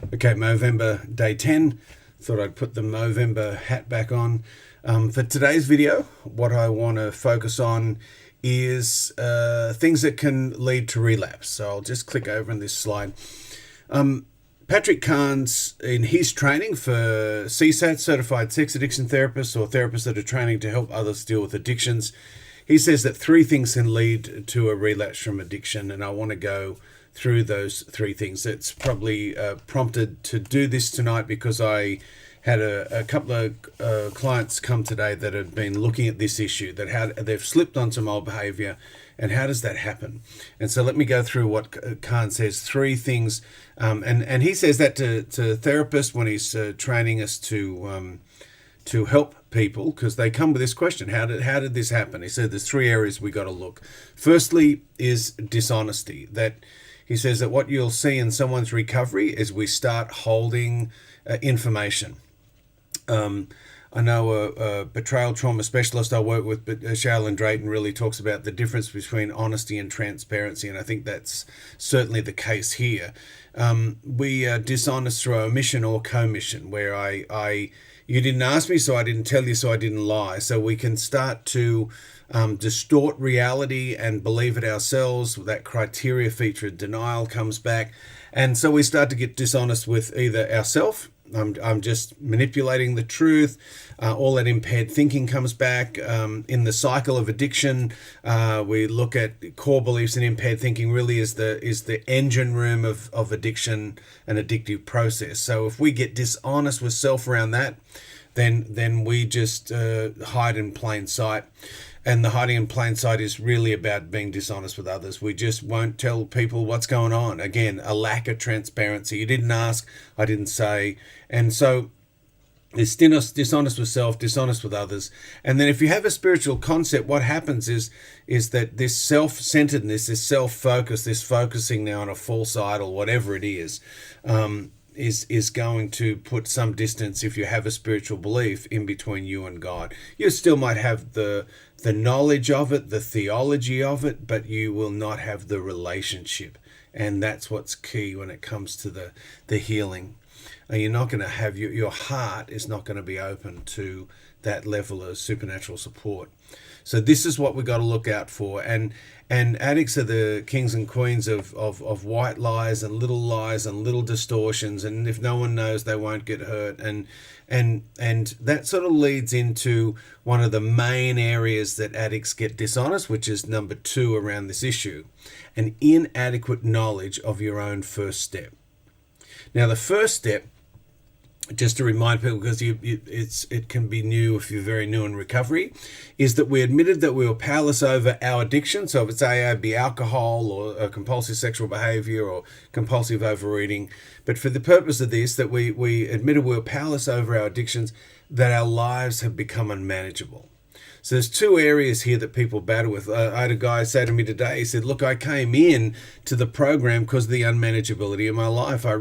Okay, Movember day 10. Thought I'd put the Movember hat back on. For today's video, what I want to focus on is things that can lead to relapse. So I'll just click over on this slide. Patrick Carnes, in his training for CSAT, Certified Sex Addiction Therapists, or therapists that are training to help others deal with addictions, he says that three things can lead to a relapse from addiction, and I want to go through those three things. It's probably prompted to do this tonight because I had a couple of clients come today that have been looking at this issue, that how they've slipped on some old behavior, and how does that happen? And so let me go through what Khan says, three things. And he says that to therapists when he's training us to help people, because they come with this question: how did this happen? He said there's three areas we got to look. Firstly is dishonesty. That he says that what you'll see in someone's recovery is we start holding information. I know a betrayal trauma specialist I work with, but Shailin Drayton, really talks about the difference between honesty and transparency, and I think that's certainly the case here. We are dishonest through omission or commission, where you didn't ask me, so I didn't tell you, so I didn't lie. So we can start to distort reality and believe it ourselves. That criteria feature of denial comes back, and so we start to get dishonest with either ourselves. I'm just manipulating the truth. All that impaired thinking comes back. In the cycle of addiction, we look at core beliefs, and impaired thinking really is the engine room of addiction and addictive process. So if we get dishonest with self around that, then we just hide in plain sight. And the hiding in plain sight is really about being dishonest with others. We just won't tell people what's going on. Again, a lack of transparency. You didn't ask, I didn't say. And so it's dishonest with self, dishonest with others. And then if you have a spiritual concept, what happens is that this self-centeredness, this self-focus, this focusing now on a false idol, whatever it is going to put some distance, if you have a spiritual belief, in between you and God. You still might have the knowledge of it, the theology of it, but you will not have the relationship. And that's what's key when it comes to the healing. You're not going to have, your heart is not going to be open to that level of supernatural support. So this is what we got to look out for. And addicts are the kings and queens of white lies and little distortions. And if no one knows, they won't get hurt. And that sort of leads into one of the main areas that addicts get dishonest, which is number 2 around this issue: an inadequate knowledge of your own first step. Now, the first step, just to remind people, because it can be new if you're very new in recovery, is that we admitted that we were powerless over our addiction. So if it's AA, it'd be alcohol or compulsive sexual behavior or compulsive overeating. But for the purpose of this, that we admitted we were powerless over our addictions, that our lives have become unmanageable. So there's 2 areas here that people battle with. I had a guy say to me today, he said, look, I came in to the program because of the unmanageability of my life. I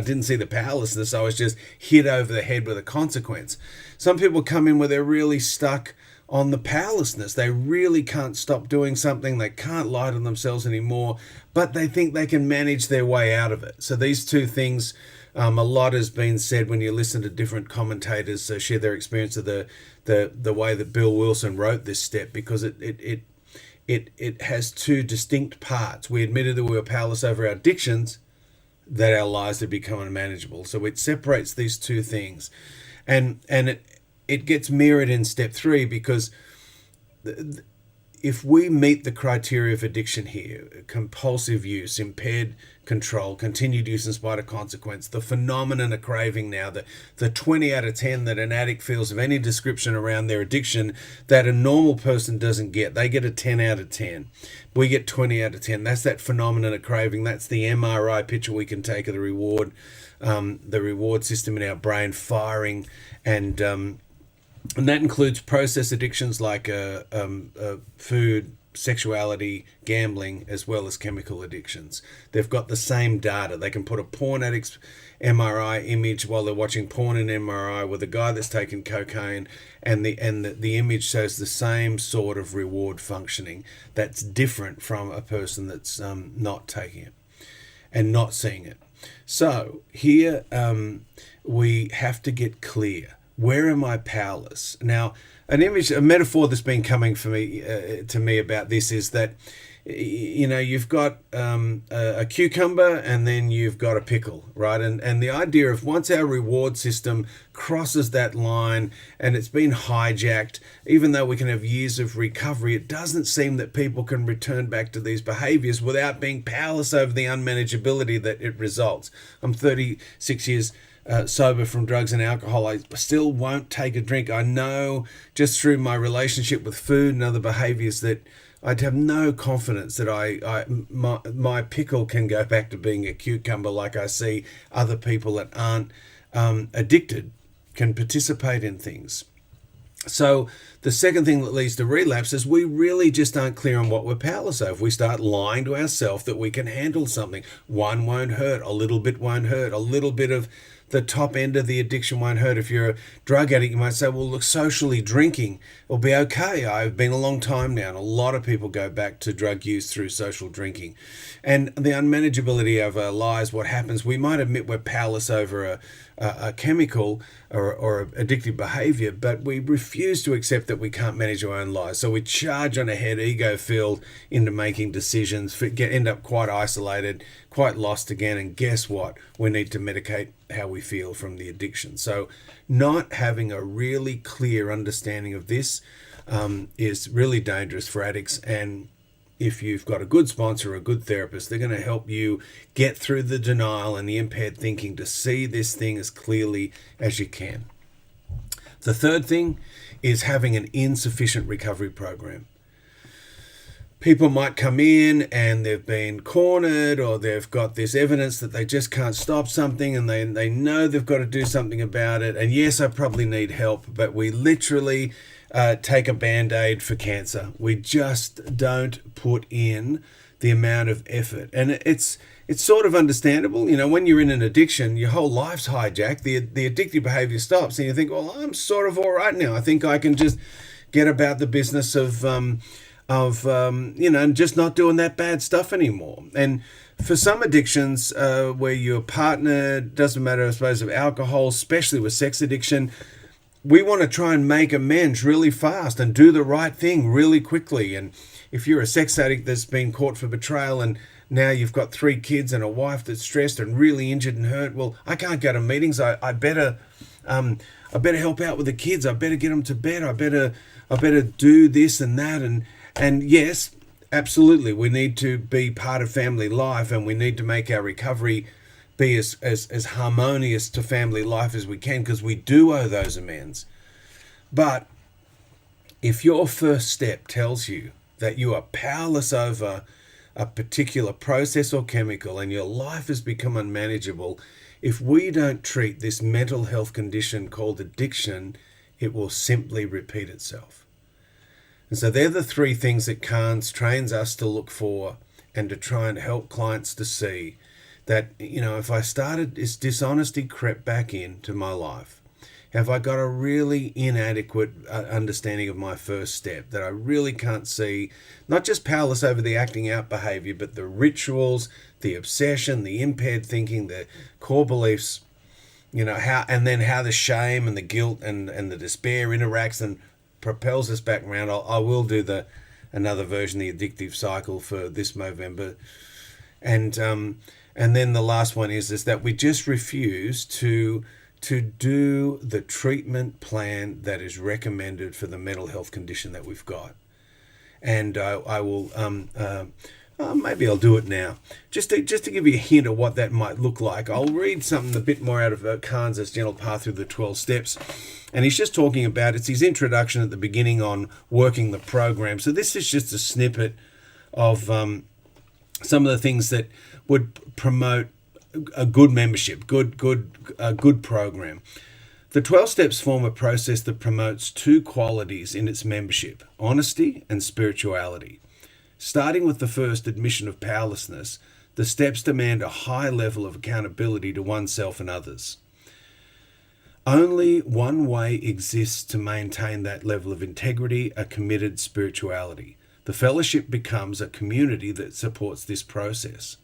didn't see the powerlessness. I was just hit over the head with a consequence. Some people come in where they're really stuck on the powerlessness. They really can't stop doing something. They can't lie to themselves anymore, but they think they can manage their way out of it. So these 2 things, a lot has been said when you listen to different commentators share their experience of the way that Bill Wilson wrote this step, because it has 2 distinct parts. We admitted that we were powerless over our addictions, that our lives have become unmanageable. So it separates these 2 things. And it gets mirrored in step 3, because if we meet the criteria of addiction here, compulsive use, impaired control, continued use in spite of consequence, the phenomenon of craving now, the 20 out of 10 that an addict feels of any description around their addiction that a normal person doesn't get. They get a 10 out of 10. We get 20 out of 10. That's that phenomenon of craving. That's the MRI picture we can take of the reward system in our brain firing, and that includes process addictions like food, sexuality, gambling, as well as chemical addictions. They've got the same data. They can put a porn addict's MRI image while they're watching porn in MRI with a guy that's taken cocaine, and the image shows the same sort of reward functioning. That's different from a person that's not taking it and not seeing it. So here we have to get clear. Where am I powerless? Now, a metaphor that's been coming for me to me about this is that, you've got a cucumber and then you've got a pickle, right? And the idea of once our reward system crosses that line and it's been hijacked, even though we can have years of recovery, it doesn't seem that people can return back to these behaviors without being powerless over the unmanageability that it results. I'm 36 years sober from drugs and alcohol. I still won't take a drink. I know just through my relationship with food and other behaviors that I'd have no confidence that my pickle can go back to being a cucumber, like I see other people that aren't addicted can participate in things. So the second thing that leads to relapse is we really just aren't clear on what we're powerless over. We start lying to ourselves that we can handle something. One won't hurt, a little bit won't hurt, a little bit of the top end of the addiction won't hurt. If you're a drug addict, you might say, well, look, socially drinking will be okay. I've been a long time now, and a lot of people go back to drug use through social drinking. And the unmanageability of our lives, what happens, we might admit we're powerless over a chemical or addictive behavior, but we refuse to accept that we can't manage our own lives. So we charge on ahead, ego-filled, into making decisions, end up quite isolated, quite lost again, and guess what? We need to medicate how we feel from the addiction. So not having a really clear understanding of this is really dangerous for addicts. And if you've got a good sponsor or a good therapist, they're going to help you get through the denial and the impaired thinking to see this thing as clearly as you can. The third thing is having an insufficient recovery program. People might come in and they've been cornered, or they've got this evidence that they just can't stop something, and they know they've got to do something about it. And yes, I probably need help, but we literally take a Band-Aid for cancer. We just don't put in the amount of effort. And it's sort of understandable. When you're in an addiction, your whole life's hijacked. The addictive behavior stops, and you think, well, I'm sort of all right now. I think I can just get about the business of just not doing that bad stuff anymore. And for some addictions where your partner, doesn't matter, I suppose, of alcohol, especially with sex addiction, we want to try and make amends really fast and do the right thing really quickly. And if you're a sex addict that's been caught for betrayal and now you've got 3 kids and a wife that's stressed and really injured and hurt, well, I can't go to meetings. I better help out with the kids. I better get them to bed. I better do this and that. And yes, absolutely, we need to be part of family life, and we need to make our recovery be as harmonious to family life as we can, because we do owe those amends. But if your first step tells you that you are powerless over a particular process or chemical and your life has become unmanageable, if we don't treat this mental health condition called addiction, it will simply repeat itself. And so they're the 3 things that Carnes trains us to look for and to try and help clients to see that, if I started, this dishonesty crept back into my life. Have I got a really inadequate understanding of my first step, that I really can't see, not just powerless over the acting out behavior, but the rituals, the obsession, the impaired thinking, the core beliefs, how the shame and the guilt and the despair interacts and propels us back around. I will do another version, the addictive cycle, for this November. And then the last one is that we just refuse to do the treatment plan that is recommended for the mental health condition that we've got. And I will maybe I'll do it now, just to give you a hint of what that might look like. I'll read something a bit more out of Carnes' Gentle Path Through the 12 Steps. And he's just talking about, it's his introduction at the beginning on working the program. So this is just a snippet of some of the things that would promote a good membership, good program. The 12 steps form a process that promotes 2 qualities in its membership: honesty and spirituality. Starting with the first, admission of powerlessness, the steps demand a high level of accountability to oneself and others. Only one way exists to maintain that level of integrity: a committed spirituality. The fellowship becomes a community that supports this process.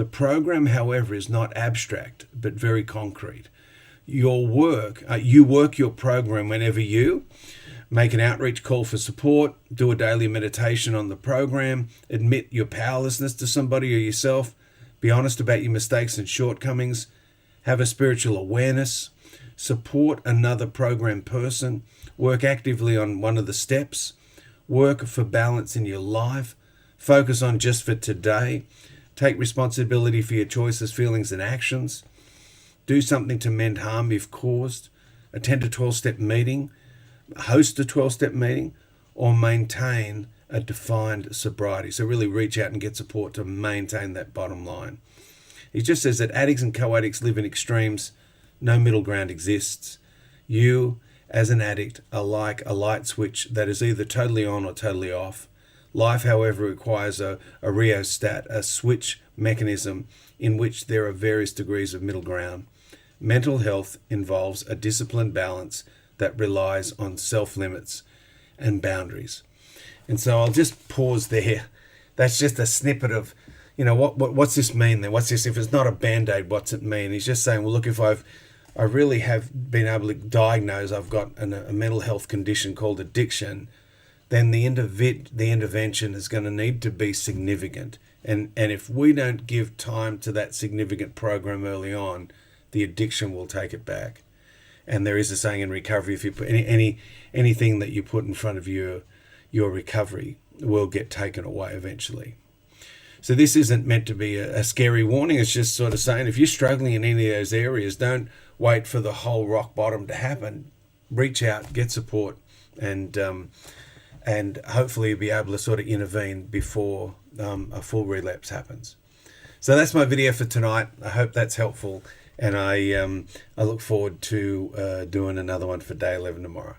The program, however, is not abstract, but very concrete. Your work, you work your program whenever you make an outreach call for support, do a daily meditation on the program, admit your powerlessness to somebody or yourself, be honest about your mistakes and shortcomings, have a spiritual awareness, support another program person, work actively on one of the steps, work for balance in your life, focus on just for today, take responsibility for your choices, feelings, and actions, do something to mend harm you've caused, attend a 12-step meeting, host a 12-step meeting, or maintain a defined sobriety. So really reach out and get support to maintain that bottom line. He just says that addicts and co-addicts live in extremes. No middle ground exists. You, as an addict, are like a light switch that is either totally on or totally off. Life, however, requires a rheostat, a switch mechanism in which there are various degrees of middle ground. Mental health involves a disciplined balance that relies on self-limits and boundaries. And so I'll just pause there. That's just a snippet of, what's this mean then? What's this? If it's not a Band-Aid, what's it mean? He's just saying, well, look, if I really have been able to diagnose I've got a mental health condition called addiction, then the intervention is going to need to be significant. And if we don't give time to that significant program early on, the addiction will take it back. And there is a saying in recovery, if you put anything that you put in front of your recovery will get taken away eventually. So this isn't meant to be a scary warning. It's just sort of saying if you're struggling in any of those areas, don't wait for the whole rock bottom to happen. Reach out, get support, and hopefully you'll be able to sort of intervene before a full relapse happens. So that's my video for tonight. I hope that's helpful. And I look forward to doing another one for day 11 tomorrow.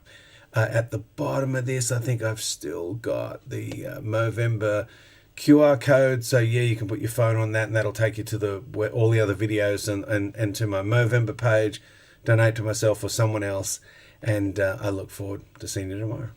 At the bottom of this, I think I've still got the Movember QR code. So yeah, you can put your phone on that, and that'll take you to all the other videos and to my Movember page. Donate to myself or someone else, and I look forward to seeing you tomorrow.